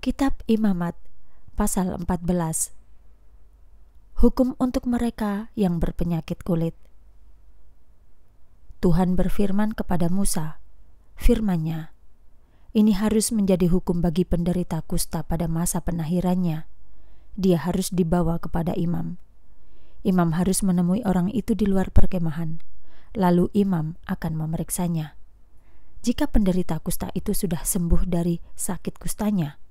Kitab Imamat, pasal 14. Hukum untuk mereka yang berpenyakit kulit. Tuhan berfirman kepada Musa, firman-Nya, "Ini harus menjadi hukum bagi penderita kusta pada masa penahirannya. Dia harus dibawa kepada imam. Imam harus menemui orang itu di luar perkemahan, lalu imam akan memeriksanya. Jika penderita kusta itu sudah sembuh dari sakit kustanya,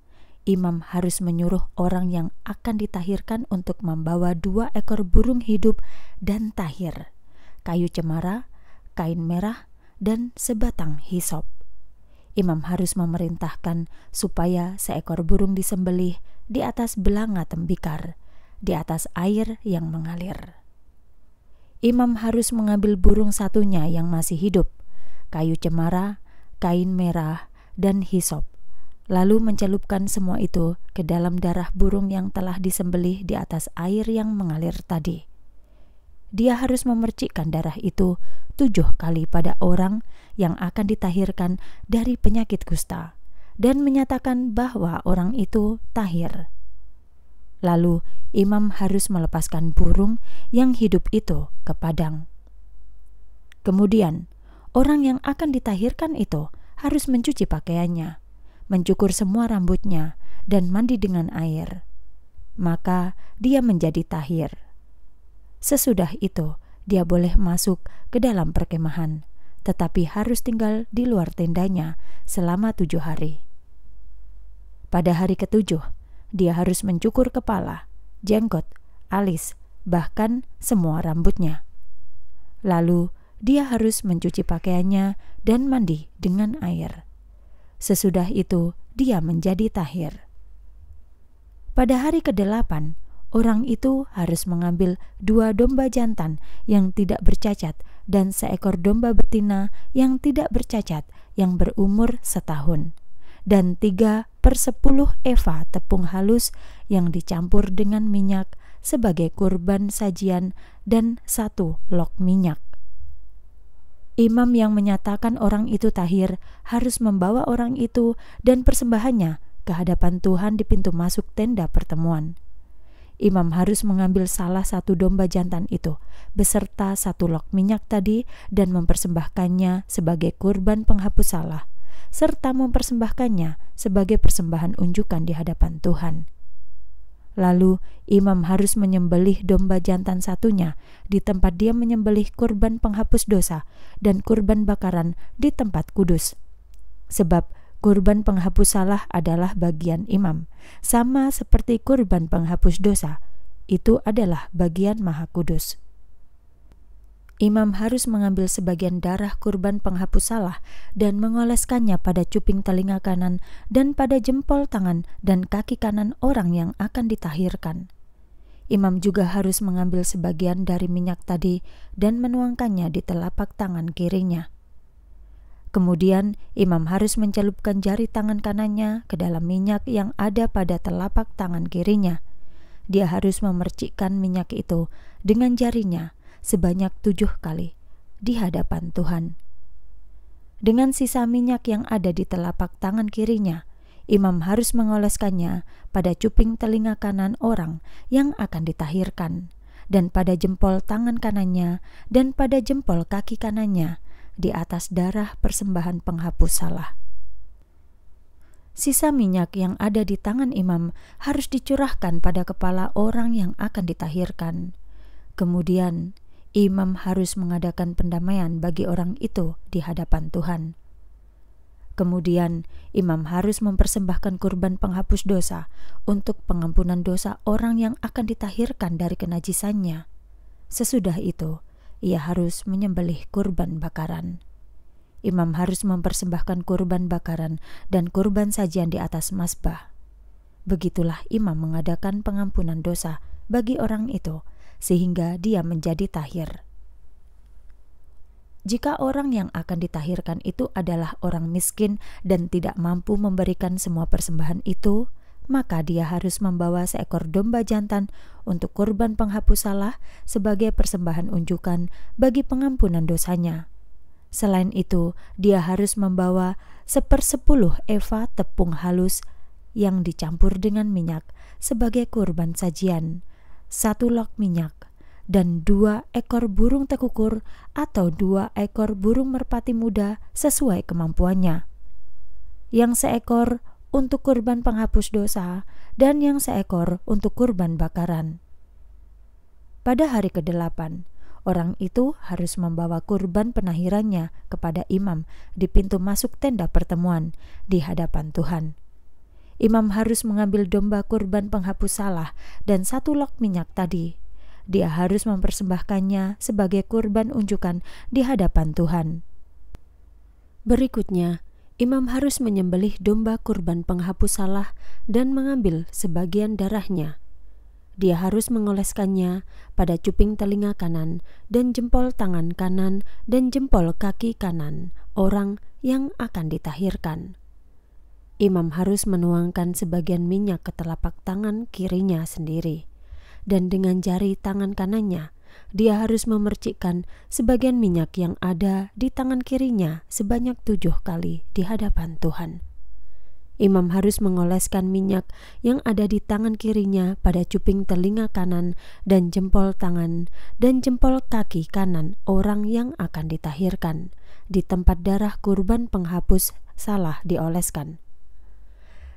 imam harus menyuruh orang yang akan ditahirkan untuk membawa 2 ekor burung hidup dan tahir, kayu cemara, kain merah, dan sebatang hisop. Imam harus memerintahkan supaya seekor burung disembelih di atas belanga tembikar, di atas air yang mengalir. Imam harus mengambil burung satunya yang masih hidup, kayu cemara, kain merah, dan hisop, lalu mencelupkan semua itu ke dalam darah burung yang telah disembelih di atas air yang mengalir tadi. Dia harus memercikkan darah itu 7 kali pada orang yang akan ditahirkan dari penyakit kusta, dan menyatakan bahwa orang itu tahir. Lalu imam harus melepaskan burung yang hidup itu ke padang. Kemudian orang yang akan ditahirkan itu harus mencuci pakaiannya, mencukur semua rambutnya, dan mandi dengan air. Maka dia menjadi tahir. Sesudah itu, dia boleh masuk ke dalam perkemahan, tetapi harus tinggal di luar tendanya selama 7 hari. Pada hari ke-7, dia harus mencukur kepala, jenggot, alis, bahkan semua rambutnya. Lalu, dia harus mencuci pakaiannya dan mandi dengan air. Sesudah itu, dia menjadi tahir. Pada hari ke-8, orang itu harus mengambil 2 domba jantan yang tidak bercacat dan seekor domba betina yang tidak bercacat yang berumur 1 tahun, dan 3/10 eva tepung halus yang dicampur dengan minyak sebagai kurban sajian dan 1 log minyak. Imam yang menyatakan orang itu tahir harus membawa orang itu dan persembahannya ke hadapan Tuhan di pintu masuk tenda pertemuan. Imam harus mengambil salah satu domba jantan itu beserta 1 log minyak tadi dan mempersembahkannya sebagai kurban penghapus salah, serta mempersembahkannya sebagai persembahan unjukan di hadapan Tuhan. Lalu imam harus menyembelih domba jantan satunya di tempat dia menyembelih kurban penghapus dosa dan kurban bakaran di tempat kudus. Sebab kurban penghapus salah adalah bagian imam, sama seperti kurban penghapus dosa, itu adalah bagian maha kudus. Imam harus mengambil sebagian darah kurban penghapus salah dan mengoleskannya pada cuping telinga kanan dan pada jempol tangan dan kaki kanan orang yang akan ditahirkan. Imam juga harus mengambil sebagian dari minyak tadi dan menuangkannya di telapak tangan kirinya. Kemudian imam harus mencelupkan jari tangan kanannya ke dalam minyak yang ada pada telapak tangan kirinya. Dia harus memercikkan minyak itu dengan jarinya sebanyak 7 kali di hadapan Tuhan. Dengan sisa minyak yang ada di telapak tangan kirinya, imam harus mengoleskannya pada cuping telinga kanan orang yang akan ditahirkan, dan pada jempol tangan kanannya, dan pada jempol kaki kanannya, di atas darah persembahan penghapus salah. Sisa minyak yang ada di tangan imam harus dicurahkan pada kepala orang yang akan ditahirkan. Kemudian, imam harus mengadakan pendamaian bagi orang itu di hadapan Tuhan. Kemudian, imam harus mempersembahkan kurban penghapus dosa untuk pengampunan dosa orang yang akan ditahirkan dari kenajisannya. Sesudah itu, ia harus menyembelih kurban bakaran. Imam harus mempersembahkan kurban bakaran dan kurban sajian di atas mazbah. Begitulah imam mengadakan pengampunan dosa bagi orang itu, sehingga dia menjadi tahir. Jika orang yang akan ditahirkan itu adalah orang miskin dan tidak mampu memberikan semua persembahan itu, maka dia harus membawa seekor domba jantan untuk kurban penghapus salah sebagai persembahan unjukan bagi pengampunan dosanya. Selain itu, dia harus membawa 1/10 eva tepung halus yang dicampur dengan minyak sebagai kurban sajian, 1 log minyak, dan 2 ekor burung tekukur atau 2 ekor burung merpati muda sesuai kemampuannya. Yang seekor untuk kurban penghapus dosa dan yang seekor untuk kurban bakaran. Pada hari ke-8, orang itu harus membawa kurban penahirannya kepada imam di pintu masuk tenda pertemuan di hadapan Tuhan. Imam harus mengambil domba kurban penghapus salah dan 1 log minyak tadi. Dia harus mempersembahkannya sebagai kurban unjukan di hadapan Tuhan. Berikutnya, imam harus menyembelih domba kurban penghapus salah dan mengambil sebagian darahnya. Dia harus mengoleskannya pada cuping telinga kanan dan jempol tangan kanan dan jempol kaki kanan orang yang akan ditahirkan. Imam harus menuangkan sebagian minyak ke telapak tangan kirinya sendiri, dan dengan jari tangan kanannya dia harus memercikkan sebagian minyak yang ada di tangan kirinya sebanyak 7 kali di hadapan Tuhan. Imam harus mengoleskan minyak yang ada di tangan kirinya pada cuping telinga kanan dan jempol tangan dan jempol kaki kanan orang yang akan ditahirkan di tempat darah kurban penghapus salah dioleskan.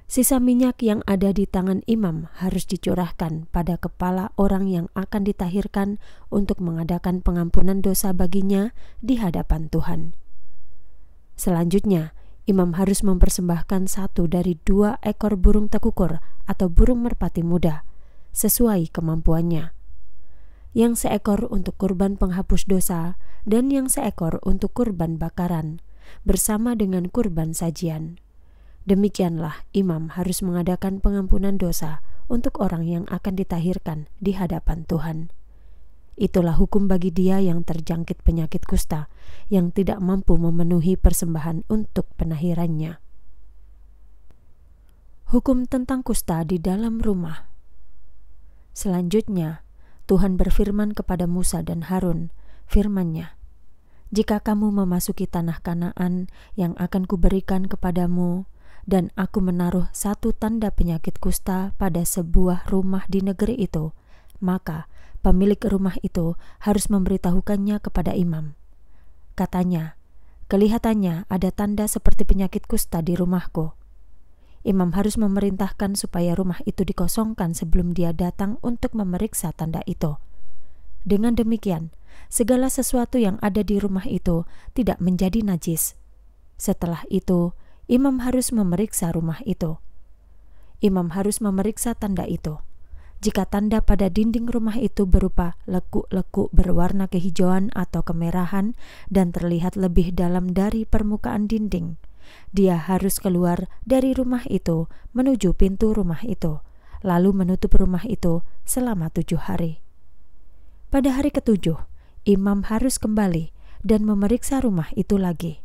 Sisa minyak yang ada di tangan imam harus dicurahkan pada kepala orang yang akan ditahirkan untuk mengadakan pengampunan dosa baginya di hadapan Tuhan. Selanjutnya, imam harus mempersembahkan 1 dari 2 ekor burung tekukur atau burung merpati muda sesuai kemampuannya. Yang seekor untuk kurban penghapus dosa dan yang seekor untuk kurban bakaran bersama dengan kurban sajian. Demikianlah imam harus mengadakan pengampunan dosa untuk orang yang akan ditahirkan di hadapan Tuhan. Itulah hukum bagi dia yang terjangkit penyakit kusta, yang tidak mampu memenuhi persembahan untuk penahirannya. Hukum tentang kusta di dalam rumah. Selanjutnya, Tuhan berfirman kepada Musa dan Harun, firman-Nya, "Jika kamu memasuki tanah Kanaan yang akan kuberikan kepadamu, dan aku menaruh 1 tanda penyakit kusta pada sebuah rumah di negeri itu, maka pemilik rumah itu harus memberitahukannya kepada imam. Katanya, kelihatannya ada tanda seperti penyakit kusta di rumahku. Imam harus memerintahkan supaya rumah itu dikosongkan sebelum dia datang untuk memeriksa tanda itu. Dengan demikian, segala sesuatu yang ada di rumah itu tidak menjadi najis. Setelah itu, imam harus memeriksa rumah itu. Imam harus memeriksa tanda itu. Jika tanda pada dinding rumah itu berupa lekuk-lekuk berwarna kehijauan atau kemerahan dan terlihat lebih dalam dari permukaan dinding, dia harus keluar dari rumah itu menuju pintu rumah itu, lalu menutup rumah itu selama 7 hari. Pada hari ke-7, imam harus kembali dan memeriksa rumah itu lagi.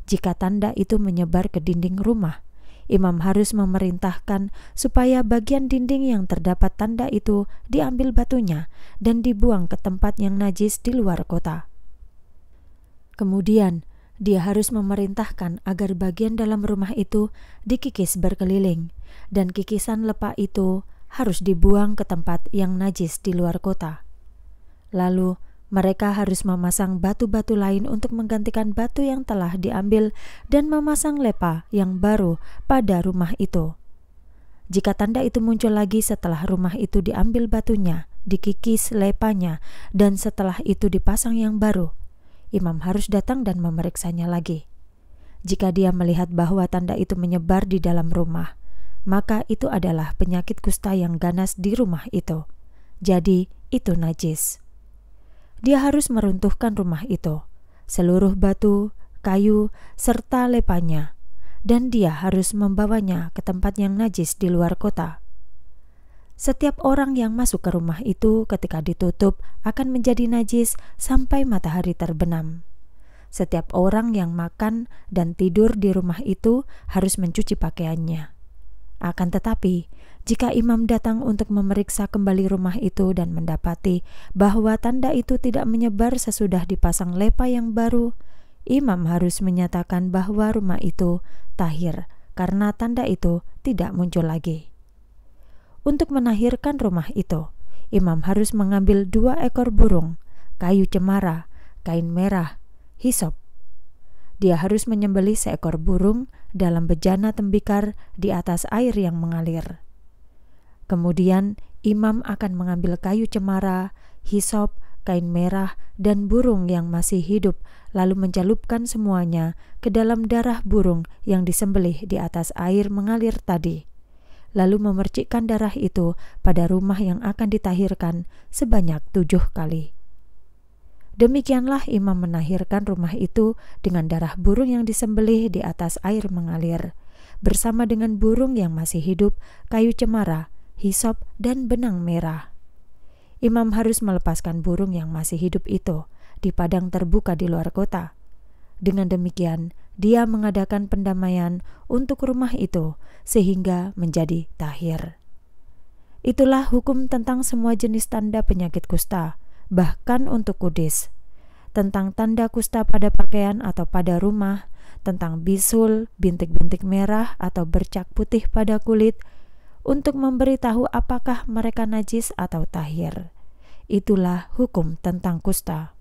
Jika tanda itu menyebar ke dinding rumah, imam harus memerintahkan supaya bagian dinding yang terdapat tanda itu diambil batunya dan dibuang ke tempat yang najis di luar kota. Kemudian, dia harus memerintahkan agar bagian dalam rumah itu dikikis berkeliling, dan kikisan lepak itu harus dibuang ke tempat yang najis di luar kota. Lalu, mereka harus memasang batu-batu lain untuk menggantikan batu yang telah diambil dan memasang lepa yang baru pada rumah itu. Jika tanda itu muncul lagi setelah rumah itu diambil batunya, dikikis lepanya, dan setelah itu dipasang yang baru, imam harus datang dan memeriksanya lagi. Jika dia melihat bahwa tanda itu menyebar di dalam rumah, maka itu adalah penyakit kusta yang ganas di rumah itu. Jadi, itu najis. Dia harus meruntuhkan rumah itu, seluruh batu, kayu, serta lepanya, dan dia harus membawanya ke tempat yang najis di luar kota. Setiap orang yang masuk ke rumah itu ketika ditutup akan menjadi najis sampai matahari terbenam. Setiap orang yang makan dan tidur di rumah itu harus mencuci pakaiannya. Akan tetapi, jika imam datang untuk memeriksa kembali rumah itu dan mendapati bahwa tanda itu tidak menyebar sesudah dipasang lepa yang baru, imam harus menyatakan bahwa rumah itu tahir karena tanda itu tidak muncul lagi. Untuk menahirkan rumah itu, imam harus mengambil 2 ekor burung, kayu cemara, kain merah, hisop. Dia harus menyembelih seekor burung dalam bejana tembikar di atas air yang mengalir. Kemudian imam akan mengambil kayu cemara, hisop, kain merah, dan burung yang masih hidup, lalu mencelupkan semuanya ke dalam darah burung yang disembelih di atas air mengalir tadi, lalu memercikkan darah itu pada rumah yang akan ditahirkan sebanyak 7 kali. Demikianlah imam menahirkan rumah itu dengan darah burung yang disembelih di atas air mengalir, bersama dengan burung yang masih hidup, kayu cemara, hisop, dan benang merah. Imam harus melepaskan burung yang masih hidup itu di padang terbuka di luar kota. Dengan demikian, dia mengadakan pendamaian untuk rumah itu sehingga menjadi tahir. Itulah hukum tentang semua jenis tanda penyakit kusta, bahkan untuk kudis, tentang tanda kusta pada pakaian atau pada rumah, tentang bisul, bintik-bintik merah atau bercak putih pada kulit, untuk memberitahu apakah mereka najis atau tahir. Itulah hukum tentang kusta.